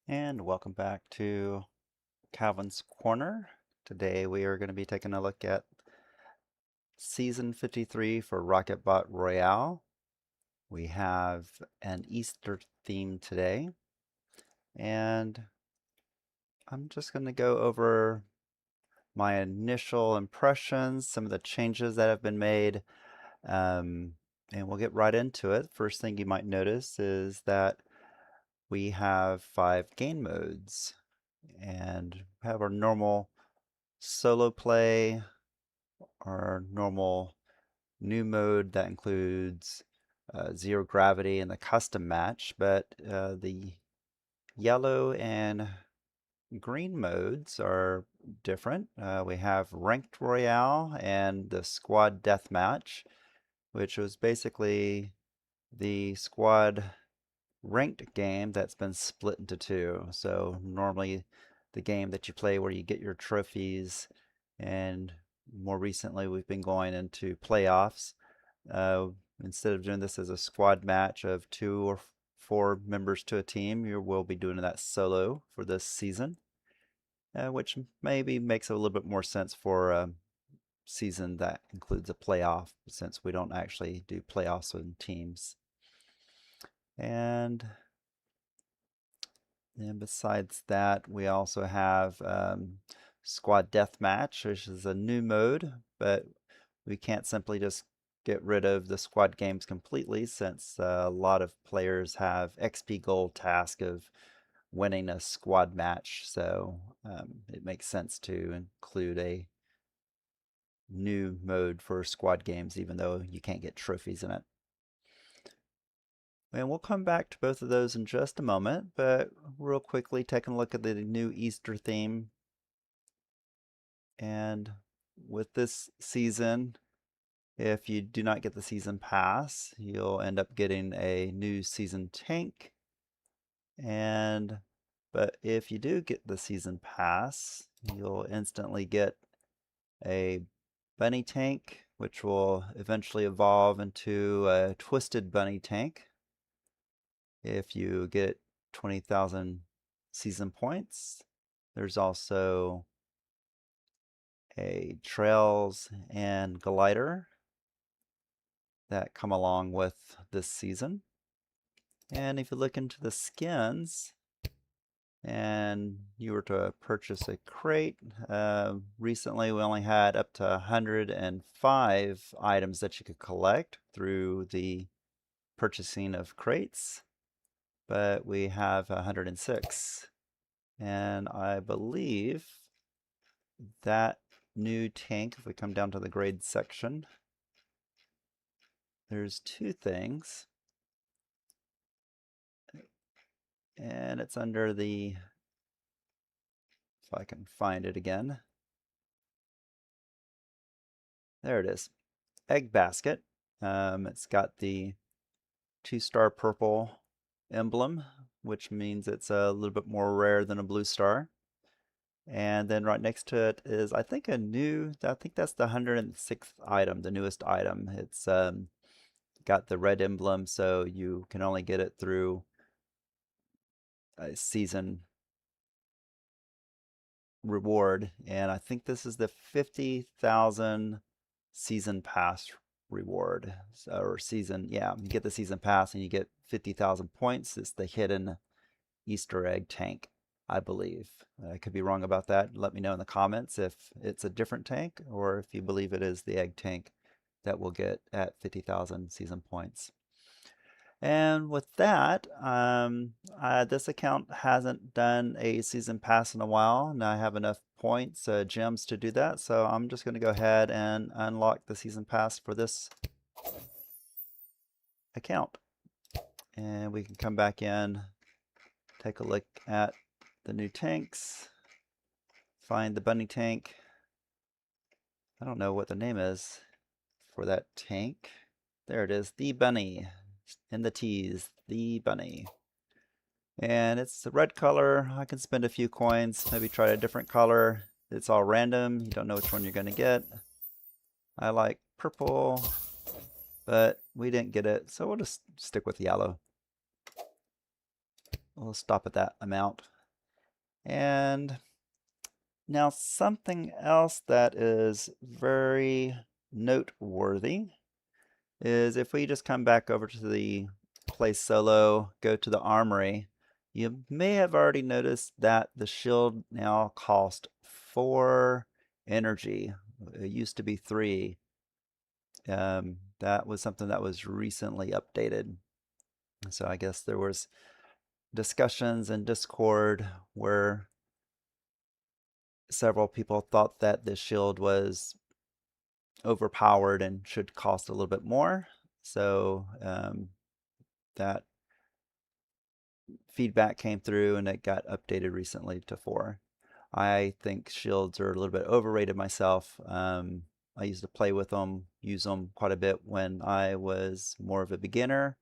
And welcome back to Calvin's Corner. Today we are going to be taking a look at Season 53 for Rocket Bot Royale. We have an Easter theme today, and I'm just going to go over my initial impressions, some of the changes that have been made, and we'll get right into it. First thing you might notice is that we have 5 game modes, and have our normal solo play, our normal new mode that includes zero gravity and the custom match, but the yellow and green modes are different. We have Ranked Royale and the Squad Deathmatch, which was basically the squad ranked game that's been split into two. So normally the game that you play where you get your trophies, and more recently we've been going into playoffs. Uh, Instead of doing this as a squad match of 2 or 4 members to a team, you will be doing that solo for this season, which maybe makes a little bit more sense for a season that includes a playoff, since we don't actually do playoffs in teams. And besides that, we also have Squad Deathmatch, which is a new mode, but we can't simply just get rid of the squad games completely, since a lot of players have XP gold task of winning a squad match. So it makes sense to include a new mode for squad games, even though you can't get trophies in it. And we'll come back to both of those in just a moment, but real quickly taking a look at the new Easter theme. And with this season, if you do not get the season pass, you'll end up getting a new season tank. But if you do get the season pass, you'll instantly get a bunny tank, which will eventually evolve into a twisted bunny tank if you get 20,000 season points. There's also a trails and glider that come along with this season. And if you look into the skins and you were to purchase a crate, recently we only had up to 105 items that you could collect through the purchasing of crates, but we have 106. And I believe that new tank, if we come down to the grade section, there's 2 things. And it's under the, if I can find it again. There it is. Egg basket. It's got the 2-star purple emblem, which means it's a little bit more rare than a blue star. And then right next to it is, I think that's the 106th item, the newest item. It's got the red emblem, so you can only get it through a season reward. And I think this is the 50,000 season pass reward, or season, yeah, you get the season pass and you get 50,000 points. It's the hidden Easter egg tank, I believe. I could be wrong about that. Let me know in the comments if it's a different tank or if you believe it is the egg tank that we'll get at 50,000 season points. And with that, this account hasn't done a season pass in a while, and I have enough points, gems to do that. So I'm just going to go ahead and unlock the season pass for this account. And we can come back in, take a look at the new tanks, find the bunny tank. I don't know what the name is for that tank. There it is, the bunny, in the T's, the bunny. And it's the red color. I can spend a few coins, maybe try a different color. It's all random. You don't know which one you're going to get. I like purple, but we didn't get it, so we'll just stick with yellow. We'll stop at that amount. And now something else that is very noteworthy is if we just come back over to the play solo, go to the armory, you may have already noticed that the shield now cost 4 energy. It used to be 3. That was something that was recently updated. So I guess there was discussions in Discord where several people thought that the shield was overpowered and should cost a little bit more. So that feedback came through and it got updated recently to 4. I think shields are a little bit overrated myself. I used to play with them, use them quite a bit when I was more of a beginner.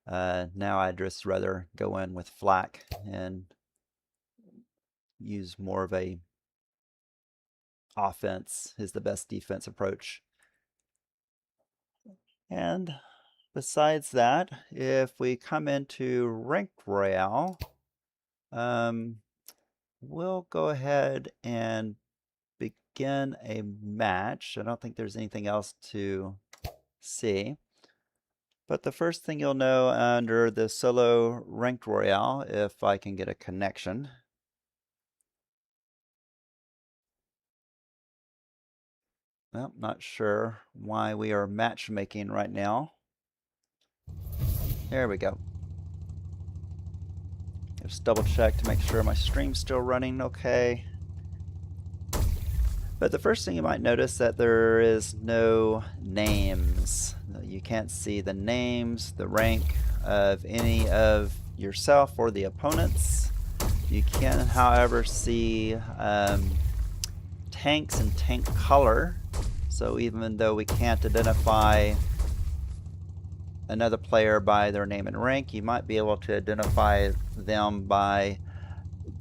Now I'd just rather go in with flak and use more of a offense is the best defense approach. And besides that, if we come into Ranked Royale, we'll go ahead and begin a match. I don't think there's anything else to see. But the first thing you'll know under the solo Ranked Royale, if I can get a connection. Well, not sure why we are matchmaking right now. There we go. Just double check to make sure my stream's still running okay. But the first thing you might notice that there is no names. You can't see the names, the rank of any of yourself or the opponents. You can, however, see tanks and tank color. So even though we can't identify another player by their name and rank, you might be able to identify them by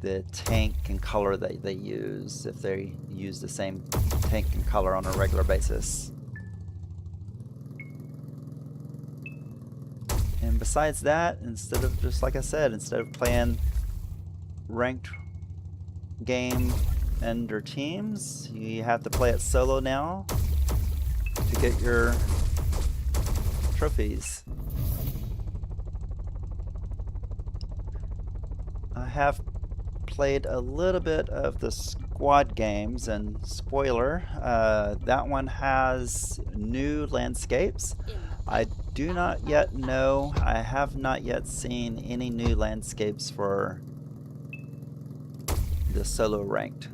the tank and color that they use, if they use the same tank and color on a regular basis. And besides that, instead of, just like I said, instead of playing ranked game under teams, you have to play it solo now to get your trophies. I have played a little bit of the squad games, and spoiler, that one has new landscapes. I do not yet know, I have not yet seen any new landscapes for the solo ranked.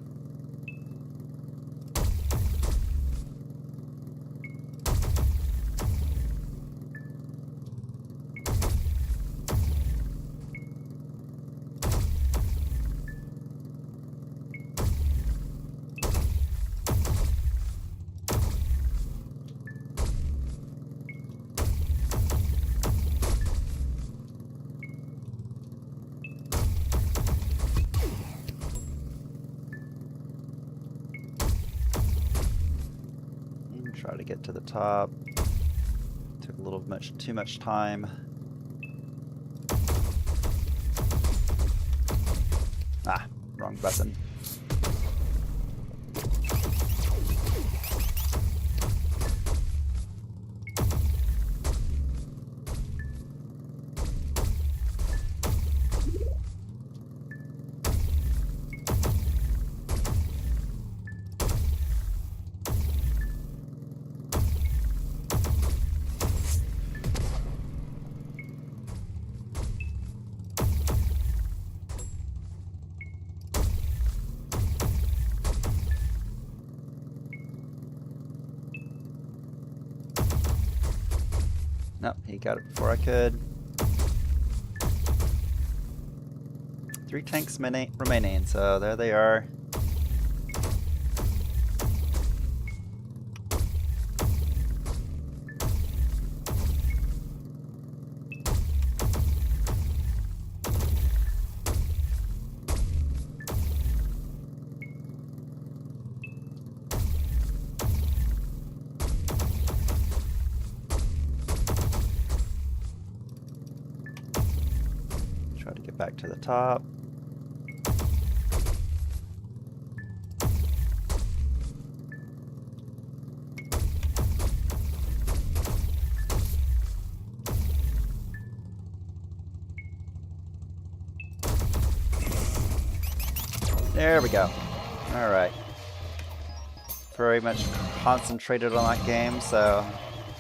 Try to get to the top. Took a little too much time. Ah, wrong button. Nope, he got it before I could. 3 tanks remaining, so there they are. Try to get back to the top. There we go. All right. Very much concentrated on that game, so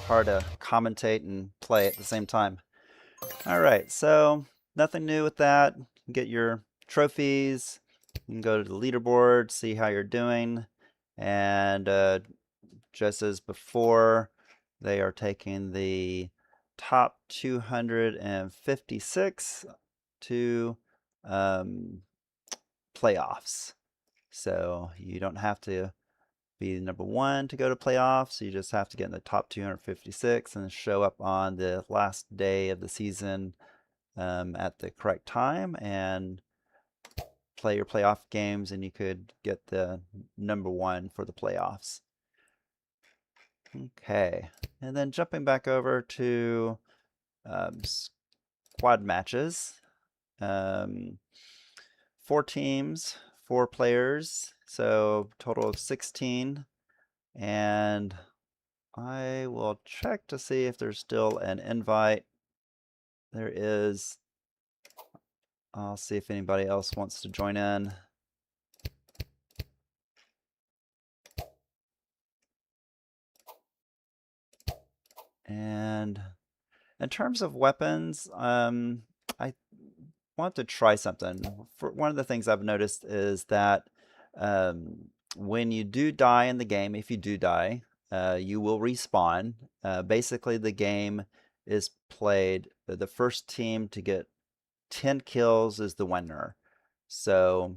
hard to commentate and play at the same time. All right, so nothing new with that. Get your trophies. You can go to the leaderboard, see how you're doing, and just as before, they are taking the top 256 to playoffs. So you don't have to be number 1 to go to playoffs. You just have to get in the top 256 and show up on the last day of the season at the correct time and play your playoff games, and you could get the number 1 for the playoffs. Okay, and then jumping back over to squad matches. 4 teams, 4 players, so total of 16. And I will check to see if there's still an invite. There is. I'll see if anybody else wants to join in. And in terms of weapons, I want to try something. One of the things I've noticed is that when you do die in the game, if you do die, you will respawn. Basically, the game is played, the first team to get 10 kills is the winner. So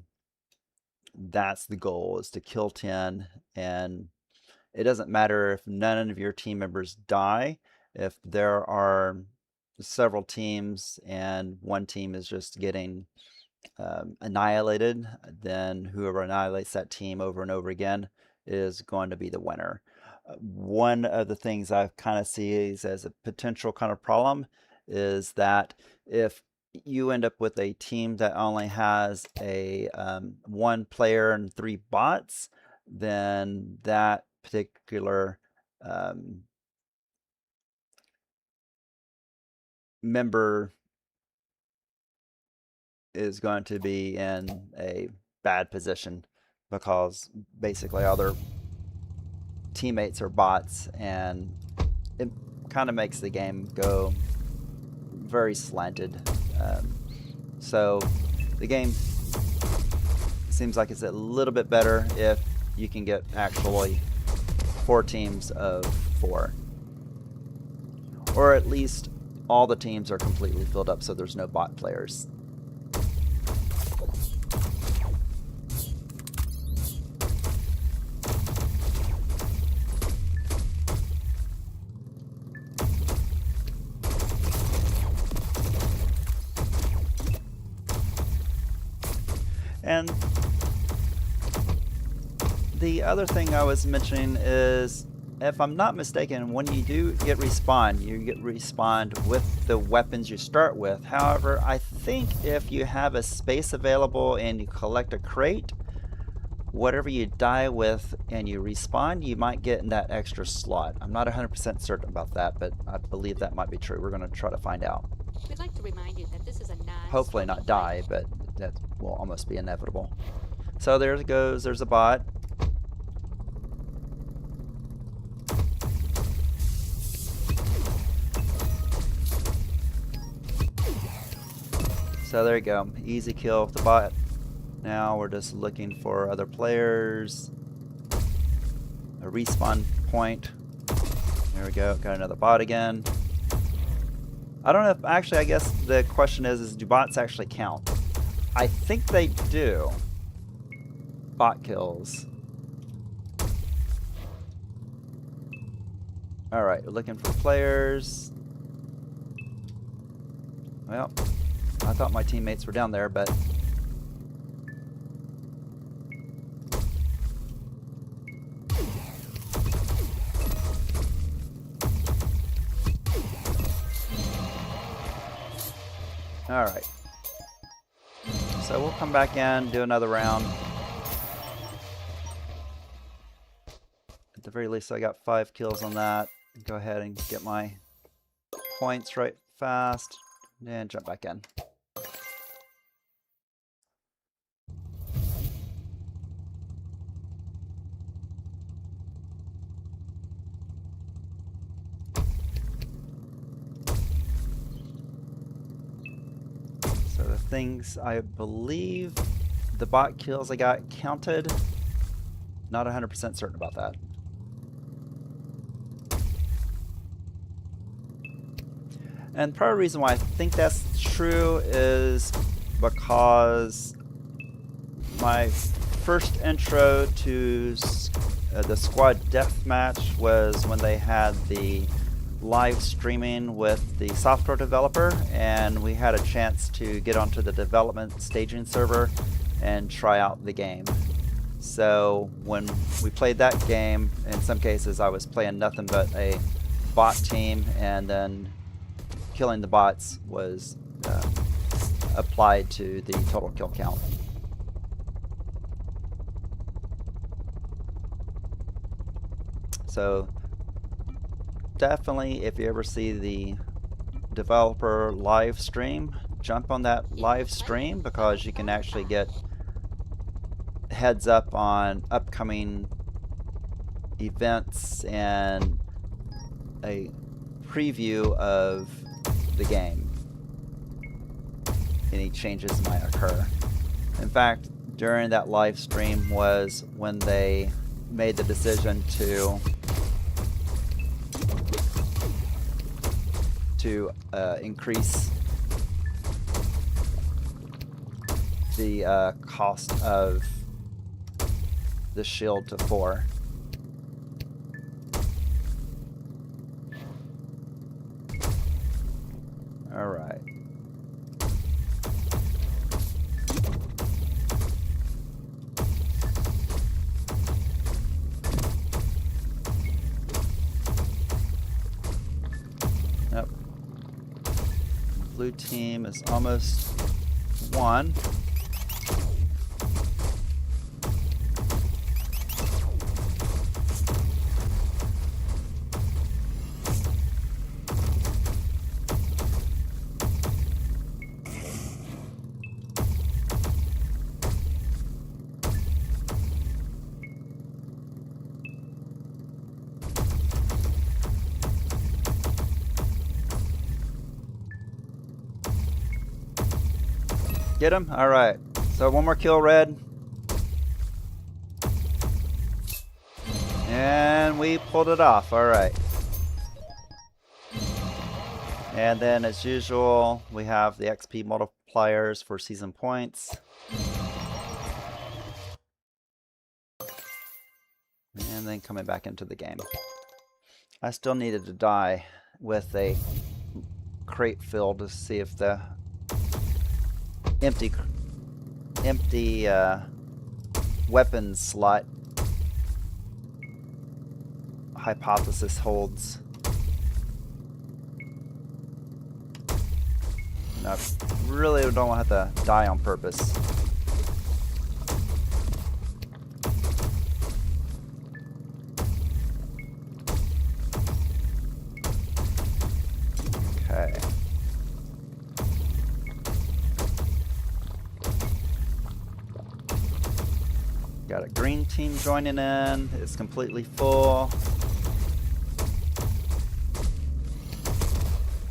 that's the goal, is to kill 10, and it doesn't matter if none of your team members die. If there are several teams and one team is just getting annihilated, then whoever annihilates that team over and over again is going to be the winner. One of the things I kind of see as a potential kind of problem is that if you end up with a team that only has a 1 player and 3 bots, then that particular member is going to be in a bad position, because basically all their teammates are bots, and it kind of makes the game go very slanted. So the game seems like it's a little bit better if you can get actually 4 teams of 4, or at least all the teams are completely filled up so there's no bot players. And the other thing I was mentioning is, if I'm not mistaken, when you do get respawned, you get respawned with the weapons you start with. However, I think if you have a space available and you collect a crate, whatever you die with and you respawn, you might get in that extra slot. I'm not 100% certain about that, but I believe that might be true. We're going to try to find out. We'd like to remind you that this is a Hopefully not die, but that will almost be inevitable. So there it goes. There's a bot. So there you go. Easy kill with the bot. Now we're just looking for other players. A respawn point. There we go. Got another bot again. I don't know if, actually, I guess the question is do bots actually count? I think they do. Bot kills. Alright, we're looking for players. Well, I thought my teammates were down there, but alright. So we'll come back in, do another round. At the very least, I got 5 kills on that. Go ahead and get my points right fast, and jump back in. things, I believe the bot kills I got counted. Not 100% certain about that. And part of the reason why I think that's true is because my first intro to the Squad Deathmatch was when they had the live streaming with the software developer, and we had a chance to get onto the development staging server and try out the game. So when we played that game, in some cases I was playing nothing but a bot team, and then killing the bots was applied to the total kill count. So definitely, if you ever see the developer live stream, jump on that live stream, because you can actually get heads up on upcoming events and a preview of the game. Any changes might occur. In fact, during that live stream was when they made the decision to increase the cost of the shield to 4. All right. Yep. Blue team is almost won. Get him? Alright. So one more kill, red. And we pulled it off. Alright. And then, as usual, we have the XP multipliers for season points. And then coming back into the game. I still needed to die with a crate filled to see if the empty weapons slot hypothesis holds. And I really don't want to have to die on purpose. Okay. Got a green team joining in. It's completely full.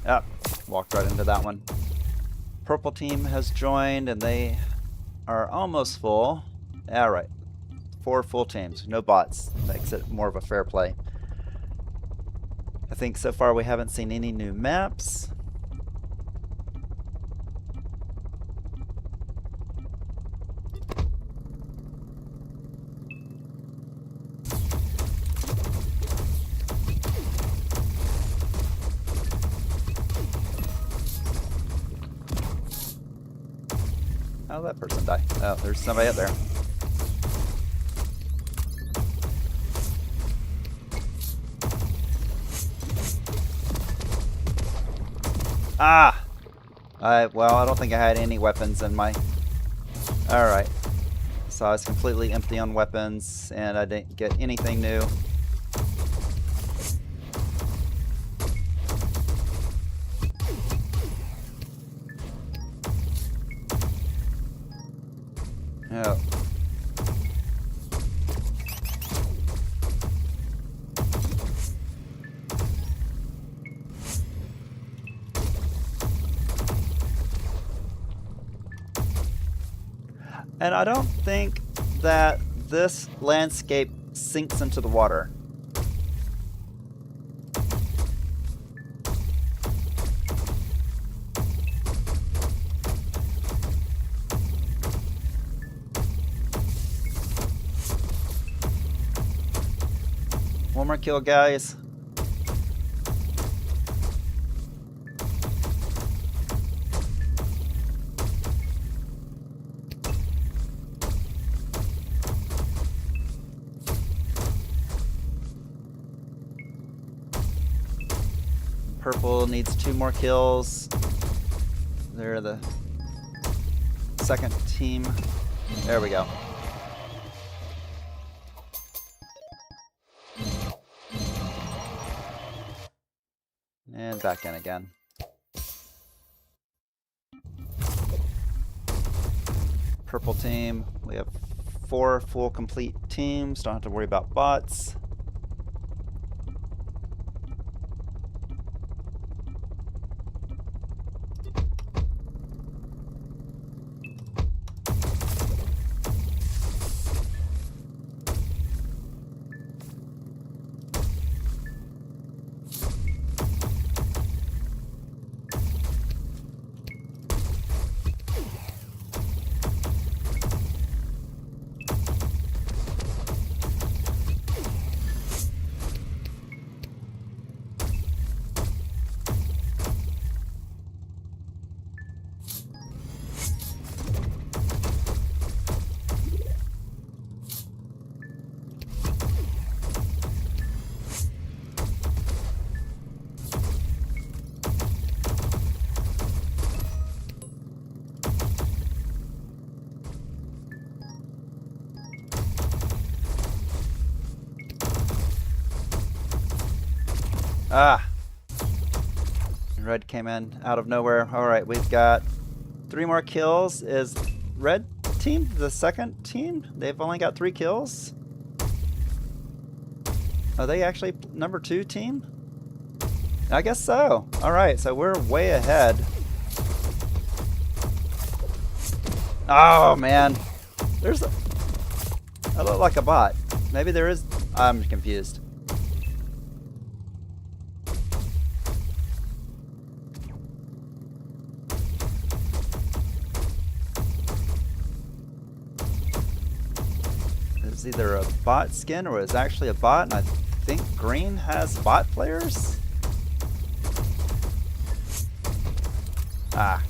Yep, walked right into that one. Purple team has joined and they are almost full. Alright. 4 full teams, no bots. Makes it more of a fair play. I think so far we haven't seen any new maps. How'd that person die? Oh, there's somebody up there. Ah! Well, I don't think I had any weapons in my... Alright. So I was completely empty on weapons, and I didn't get anything new. Oh. And I don't think that this landscape sinks into the water. One more kill, guys. Purple needs 2 more kills. They're the second team. There we go. And back in again. Purple team, we have 4 full complete teams. Don't have to worry about bots. Ah! Red came in out of nowhere. Alright, we've got 3 more kills. Is red team the second team? They've only got 3 kills? Are they actually number 2 team? I guess so. Alright, so we're way ahead. Oh man. There's a... I look like a bot. Maybe there is... I'm confused. It's either a bot skin or it's actually a bot, and I think green has bot players? Ah.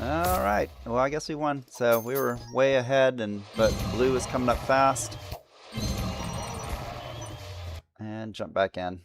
Alright, well I guess we won. So we were way ahead, but blue was coming up fast. And jump back in.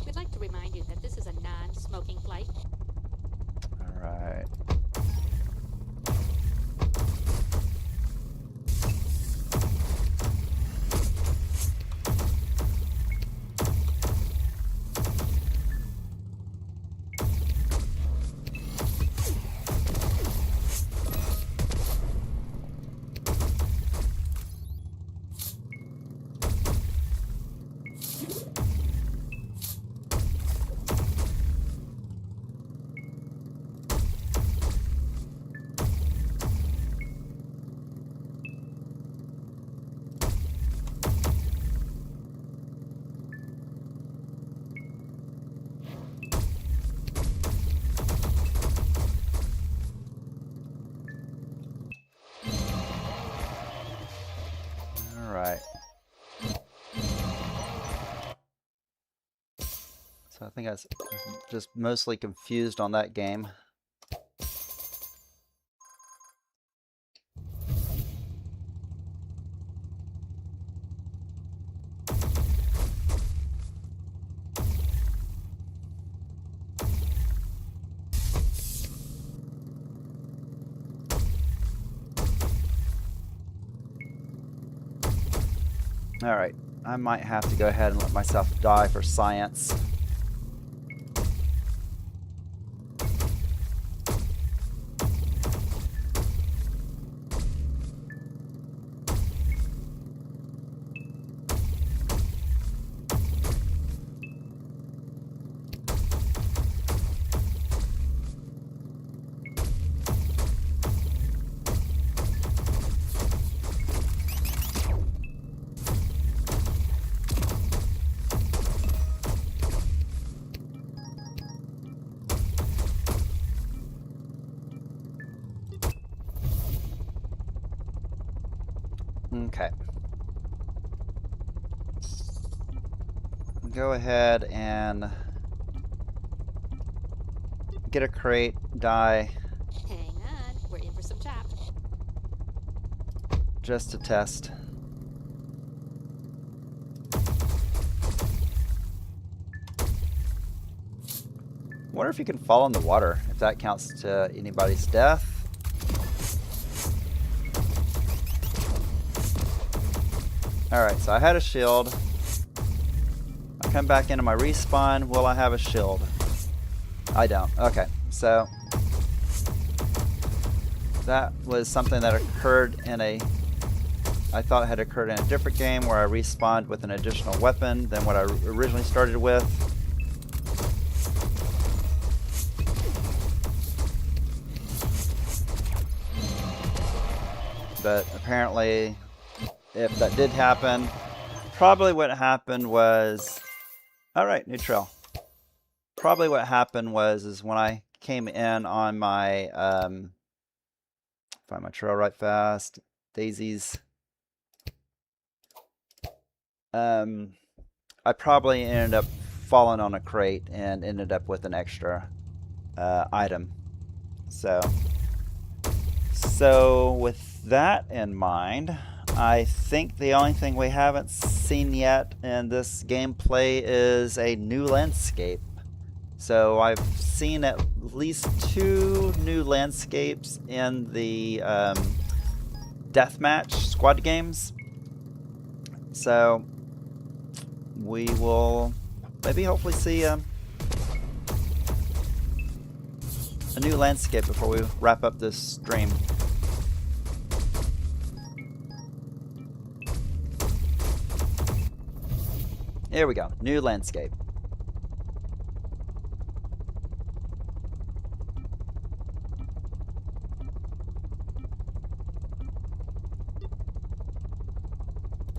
We'd like to remind you that this is a non-smoking flight. Alright. So I think I was just mostly confused on that game. Alright, I might have to go ahead and let myself die for science. Okay. Go ahead and get a crate, die, Hang on, we're in for some chops. just to test. Wonder if you can fall in the water, if that counts to anybody's death. Alright, so I had a shield. I come back into my respawn. Will I have a shield? I don't. Okay, so that was something that occurred in a... I thought it had occurred in a different game where I respawned with an additional weapon than what I originally started with. But apparently, if that did happen, probably what happened was... Alright, new trail. Probably what happened was is when I came in on my... find my trail right fast. Daisies. I probably ended up falling on a crate and ended up with an extra item. So with that in mind, I think the only thing we haven't seen yet in this gameplay is a new landscape. So I've seen at least 2 new landscapes in the Deathmatch squad games. So we will maybe hopefully see a new landscape before we wrap up this stream. Here we go, new landscape.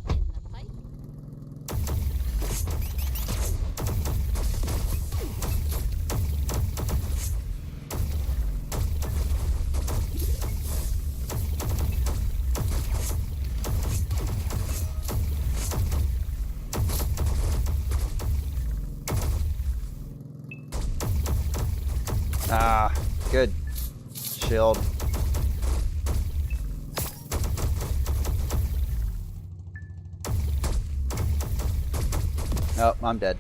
In the pipe. Ah, good. Shield. Oh, I'm dead.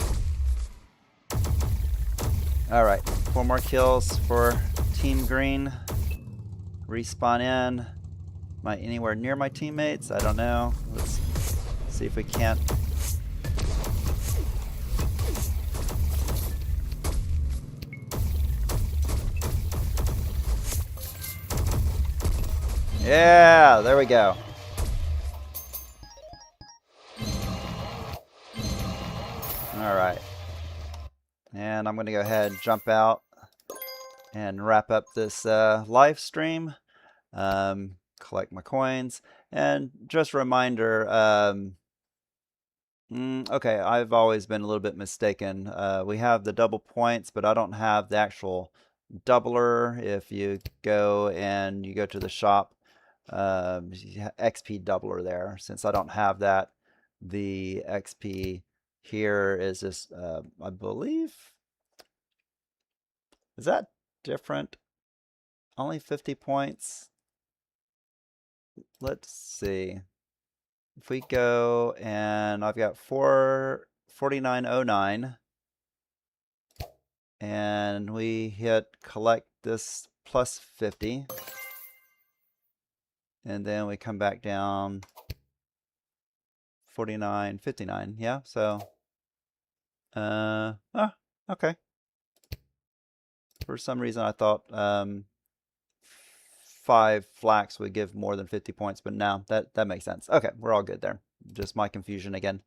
Alright, 4 more kills for Team Green. Respawn in. Am I anywhere near my teammates? I don't know. Let's see if we can't. Yeah, there we go. Alright. And I'm going to go ahead and jump out and wrap up this live stream. Collect my coins. And just a reminder, okay, I've always been a little bit mistaken. We have the double points, but I don't have the actual doubler. If you go to the shop, XP doubler there. Since I don't have that, the XP here is just, I believe, is that different? Only 50 points. Let's see. If we go and I've got 4909 and we hit collect this plus 50 and then we come back down 4959. Yeah, so okay. For some reason I thought 5 flax would give more than 50 points, but now that makes sense. Okay, we're all good there. Just my confusion again.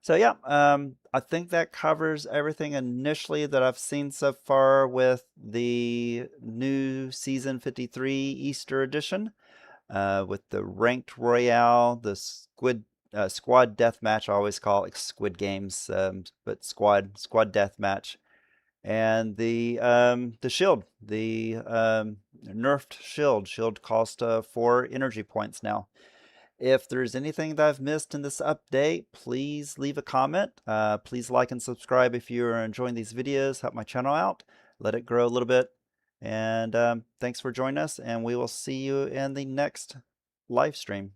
So yeah, I think that covers everything initially that I've seen so far with the new Season 53 Easter edition. With the Ranked Royale, the Squad Deathmatch, I always call it Squid Games, but Squad Deathmatch, and the shield, the nerfed shield. Shield cost 4 energy points now. If there's anything that I've missed in this update, please leave a comment. Please like and subscribe if you are enjoying these videos. Help my channel out. Let it grow a little bit. And thanks for joining us, and we will see you in the next live stream.